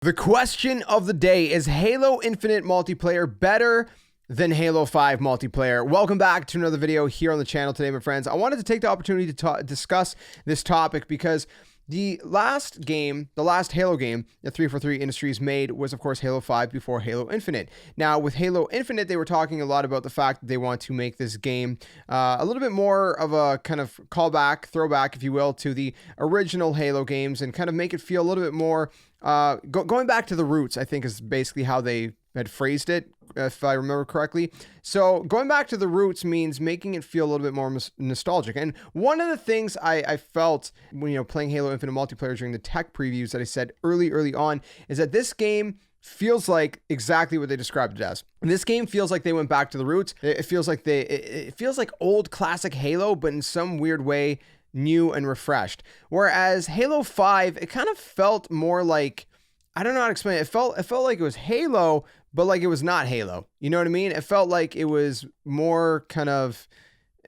The question of the day is Halo Infinite multiplayer better than Halo 5 multiplayer? Welcome back to another video here on the channel today, my friends. I wanted to take the opportunity to discuss this topic because the last Halo game that 343 Industries made was, of course, Halo 5 before Halo Infinite. Now, with Halo Infinite, they were talking a lot about the fact that they want to make this game a little bit more of a kind of callback, throwback, if you will, to the original Halo games and kind of make it feel a little bit more going back to the roots, I think, is basically how they had phrased it, if I remember correctly. So going back to the roots means making it feel a little bit more nostalgic. And one of the things I felt when, playing Halo Infinite multiplayer during the tech previews that I said early on is that this game feels like exactly what they described it as. This game feels like they went back to the roots. It feels like it feels like old classic Halo, but in some weird way, new and refreshed. Whereas Halo 5, it kind of felt more like, I don't know how to explain it. It felt like it was Halo, but like it was not Halo. You know what I mean? It felt like it was more kind of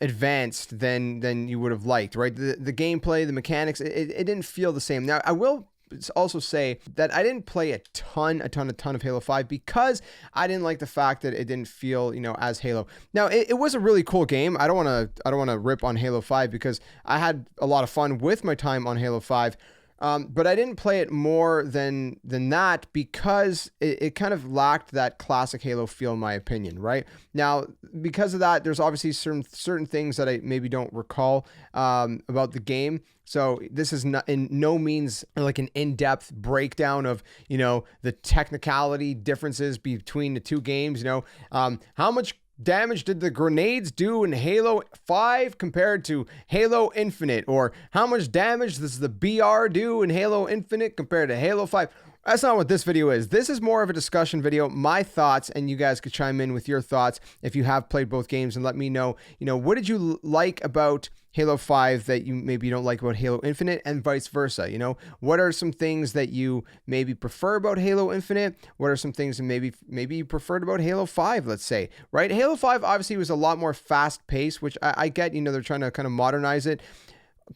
advanced than you would have liked, right? The gameplay, the mechanics, it didn't feel the same. Now, I will also say that I didn't play a ton of Halo 5 because I didn't like the fact that it didn't feel, as Halo. Now, it was a really cool game. I don't want to rip on Halo 5 because I had a lot of fun with my time on Halo 5. But I didn't play it more than that because it kind of lacked that classic Halo feel, in my opinion, right? Now, because of that, there's obviously certain things that I maybe don't recall about the game. So this is not in no means like an in-depth breakdown of, the technicality differences between the two games. How much damage did the grenades do in Halo 5 compared to Halo Infinite? Or how much damage does the BR do in Halo Infinite compared to Halo 5? That's not what this video is. This is more of a discussion video, my thoughts, and you guys could chime in with your thoughts if you have played both games and let me know, what did you like about Halo 5 that you maybe don't like about Halo Infinite and vice versa? What are some things that you maybe prefer about Halo Infinite? What are some things that maybe you preferred about Halo 5, let's say, right? Halo 5 obviously was a lot more fast paced, which I get, they're trying to kind of modernize it.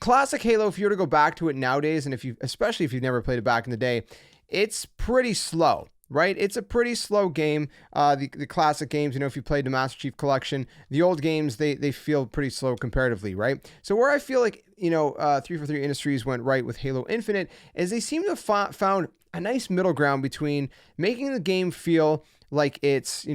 Classic Halo, if you were to go back to it nowadays, and especially if you've never played it back in the day, it's pretty slow, right? It's a pretty slow game. The classic games, if you played the Master Chief Collection, the old games, they feel pretty slow comparatively, right? So where I feel like, 343 Industries went right with Halo Infinite is they seem to have found a nice middle ground between making the game feel like it's,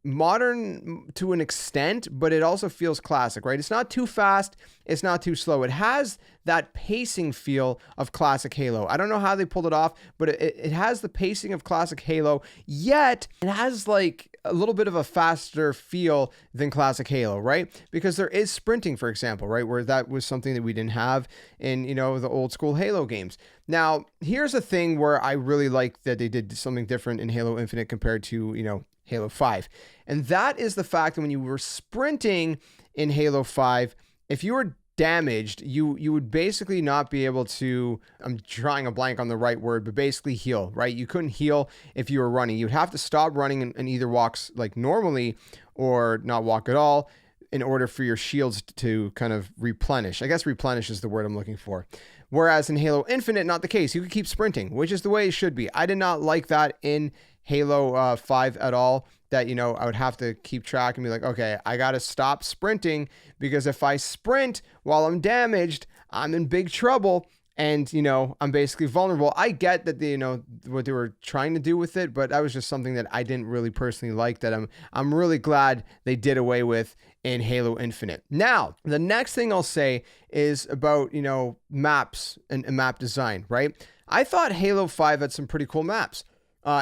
modern to an extent, but it also feels classic, right? It's not too fast, it's not too slow. It has that pacing feel of classic Halo. I don't know how they pulled it off, but it has the pacing of classic Halo, yet it has like a little bit of a faster feel than classic Halo, right? Because there is sprinting, for example, right? Where that was something that we didn't have in, the old school Halo games. Now, here's a thing where I really like that they did something different in Halo Infinite compared to, Halo 5. And that is the fact that when you were sprinting in Halo 5, if you were damaged, you would basically not be able to, I'm drawing a blank on the right word, but basically heal, right? You couldn't heal if you were running. You'd have to stop running and either walk like normally or not walk at all in order for your shields to kind of replenish. I guess replenish is the word I'm looking for. Whereas in Halo Infinite, not the case. You could keep sprinting, which is the way it should be. I did not like that in Halo 5 at all, that, I would have to keep track and be like, okay, I got to stop sprinting because if I sprint while I'm damaged, I'm in big trouble. And, I'm basically vulnerable. I get that they, what they were trying to do with it, but that was just something that I didn't really personally like, that I'm really glad they did away with in Halo Infinite. Now, the next thing I'll say is about, maps and map design, right? I thought Halo 5 had some pretty cool maps.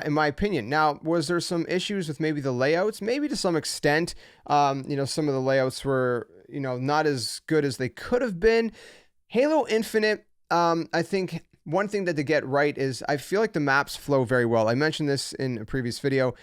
In my opinion. Now, was there some issues with maybe the layouts? Maybe to some extent, some of the layouts were, not as good as they could have been. Halo Infinite, I think one thing that they get right is I feel like the maps flow very well. I mentioned this in a previous video.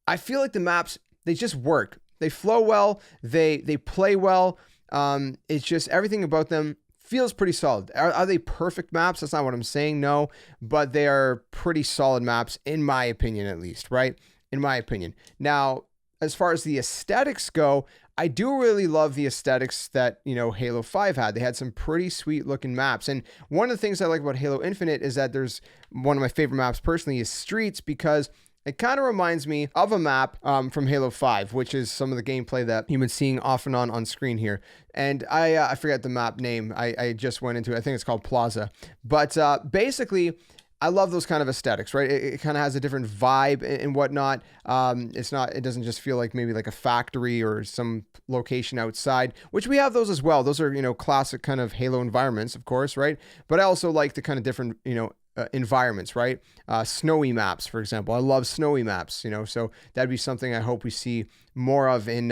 I feel like the maps, they just work. They flow well. They play well. It's just everything about them feels pretty solid. Are they perfect maps? That's not what I'm saying, no, but they are pretty solid maps, in my opinion, at least, right? In my opinion. Now, as far as the aesthetics go, I do really love the aesthetics that, Halo 5 had. They had some pretty sweet looking maps. And one of the things I like about Halo Infinite is that there's one of my favorite maps personally is Streets, because it kind of reminds me of a map from Halo 5, which is some of the gameplay that you've been seeing off and on screen here. And I forget the map name. I just went into it. I think it's called Plaza. But basically, I love those kind of aesthetics, right? It kind of has a different vibe and whatnot. It doesn't just feel like maybe like a factory or some location outside, which we have those as well. Those are, classic kind of Halo environments, of course, right? But I also like the kind of different, environments, right? Snowy maps, for example. I love snowy maps, so that'd be something I hope we see more of in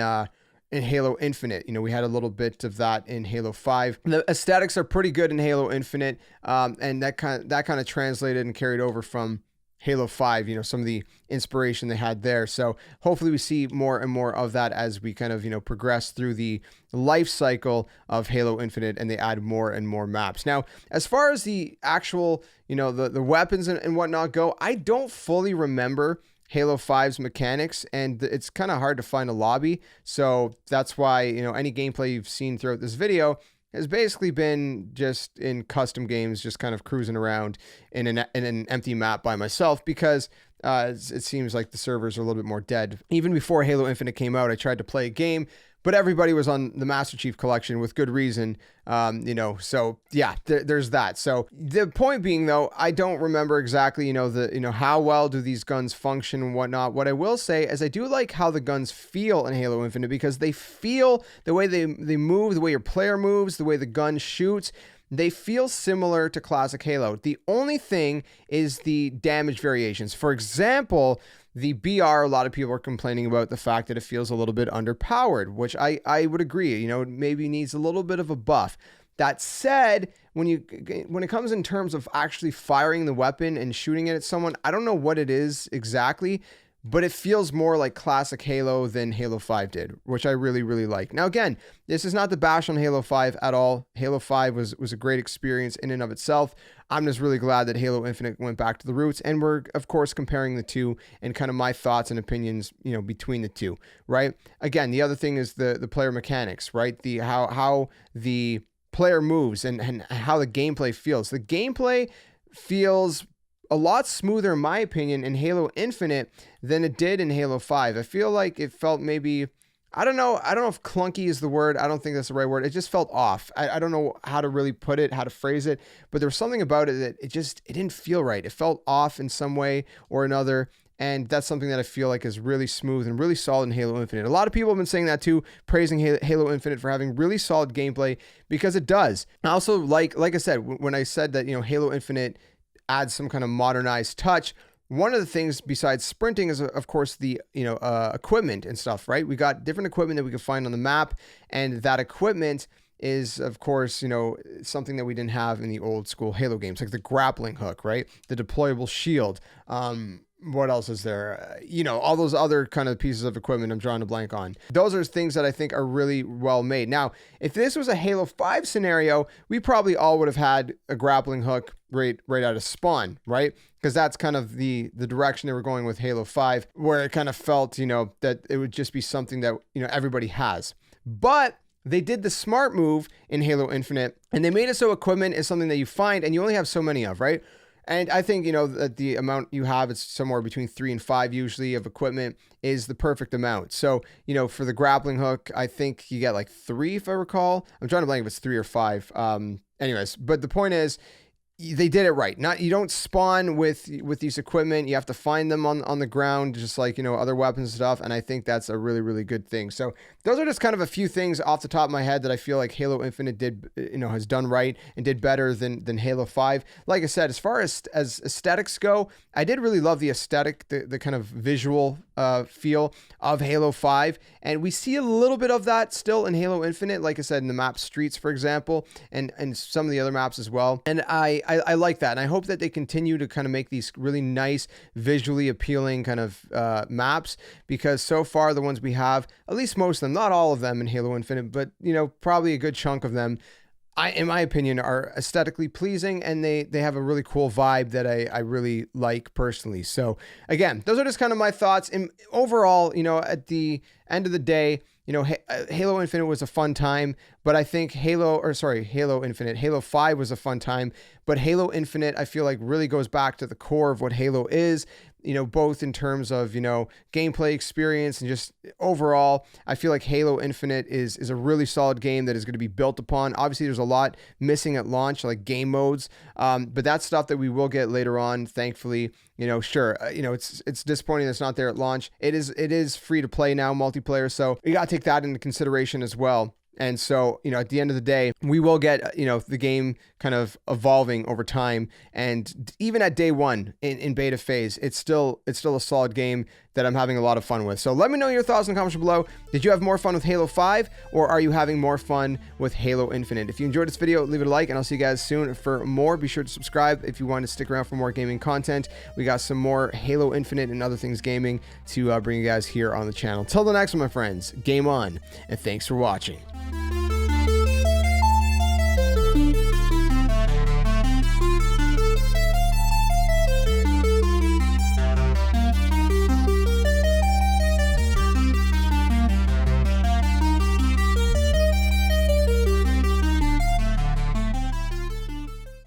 Halo Infinite. We had a little bit of that in Halo 5. The aesthetics are pretty good in Halo Infinite, and that kind of translated and carried over from Halo 5, some of the inspiration they had there. So hopefully we see more and more of that as we kind of, progress through the life cycle of Halo Infinite and they add more and more maps. Now, as far as the actual, the weapons and whatnot go, I don't fully remember Halo 5's mechanics, and it's kind of hard to find a lobby. So that's why, any gameplay you've seen throughout this video has basically been just in custom games, just kind of cruising around in an empty map by myself, because it seems like the servers are a little bit more dead. Even before Halo Infinite came out, I tried to play a game, but everybody was on the Master Chief Collection with good reason, so yeah, there's that. So the point being, though, I don't remember exactly, how well do these guns function and whatnot. What I will say is I do like how the guns feel in Halo Infinite, because they feel the way they move, the way your player moves, the way the gun shoots. They feel similar to classic Halo. The only thing is the damage variations. For example, the BR, a lot of people are complaining about the fact that it feels a little bit underpowered, which I would agree, maybe needs a little bit of a buff. That said, when it comes in terms of actually firing the weapon and shooting it at someone, I don't know what it is exactly, but it feels more like classic Halo than Halo 5 did, which I really, really like. Now, again, this is not to bash on Halo 5 at all. Halo 5 was a great experience in and of itself. I'm just really glad that Halo Infinite went back to the roots, and we're, of course, comparing the two and kind of my thoughts and opinions, between the two, right? Again, the other thing is the player mechanics, right? How the player moves and how the gameplay feels. The gameplay feels a lot smoother, in my opinion, in Halo Infinite than it did in Halo 5. I feel like it felt maybe, I don't know if clunky is the word. I don't think that's the right word. It just felt off. I don't know how to really put it, how to phrase it, but there was something about it that it didn't feel right. It felt off in some way or another. And that's something that I feel like is really smooth and really solid in Halo Infinite. A lot of people have been saying that too, praising Halo Infinite for having really solid gameplay, because it does. I also like I said, when I said that, Halo Infinite adds some kind of modernized touch, one of the things besides sprinting is, of course, the equipment and stuff, right? We got different equipment that we can find on the map, and that equipment is, of course, something that we didn't have in the old school Halo games, like the grappling hook, right? The deployable shield. What else is there? All those other kind of pieces of equipment I'm drawing a blank on. Those are things that I think are really well made. Now, if this was a Halo 5 scenario, we probably all would have had a grappling hook right out of spawn, right? Because that's kind of the direction they were going with Halo 5, where it kind of felt, that it would just be something that, everybody has. But they did the smart move in Halo Infinite, and they made it so equipment is something that you find and you only have so many of, right? And I think, that the amount you have, it's somewhere between 3 and 5 usually of equipment, is the perfect amount. So, for the grappling hook, I think you get like 3, if I recall. I'm trying to blank if it's 3 or 5. Anyways, but the point is, they did it right. You don't spawn with these equipment. You have to find them on the ground, just like, other weapons and stuff. And I think that's a really, really good thing. So those are just kind of a few things off the top of my head that I feel like Halo Infinite has done right and did better than Halo 5. Like I said, as far as aesthetics go, I did really love the aesthetic, the kind of visual feel of Halo 5. And we see a little bit of that still in Halo Infinite, like I said, in the map Streets, for example, and some of the other maps as well. And I like that. And I hope that they continue to kind of make these really nice, visually appealing kind of maps, because so far the ones we have, at least most of them, not all of them in Halo Infinite, but, probably a good chunk of them, in my opinion, are aesthetically pleasing, and they have a really cool vibe that I really like personally. So again, those are just kind of my thoughts. And overall, you know, at the end of the day, you know, Halo Infinite was a fun time, but I think Halo 5 was a fun time, but Halo Infinite, I feel like really goes back to the core of what Halo is, you know, both in terms of, you know, gameplay experience and just overall, I feel like Halo Infinite is a really solid game that is going to be built upon. Obviously, there's a lot missing at launch, like game modes, but that's stuff that we will get later on, thankfully. You know, sure, you know, it's disappointing that it's not there at launch. It is free to play now, multiplayer, so you got to take that into consideration as well. And so, you know, at the end of the day, we will get, you know, the game kind of evolving over time. And even at day one in beta phase, it's still a solid game that I'm having a lot of fun with. So let me know your thoughts in the comments below. Did you have more fun with Halo 5, or are you having more fun with Halo Infinite? If you enjoyed this video, leave it a like, and I'll see you guys soon for more. Be sure to subscribe if you want to stick around for more gaming content. We got some more Halo Infinite and other things gaming to bring you guys here on the channel. Till the next one, my friends, game on, and thanks for watching.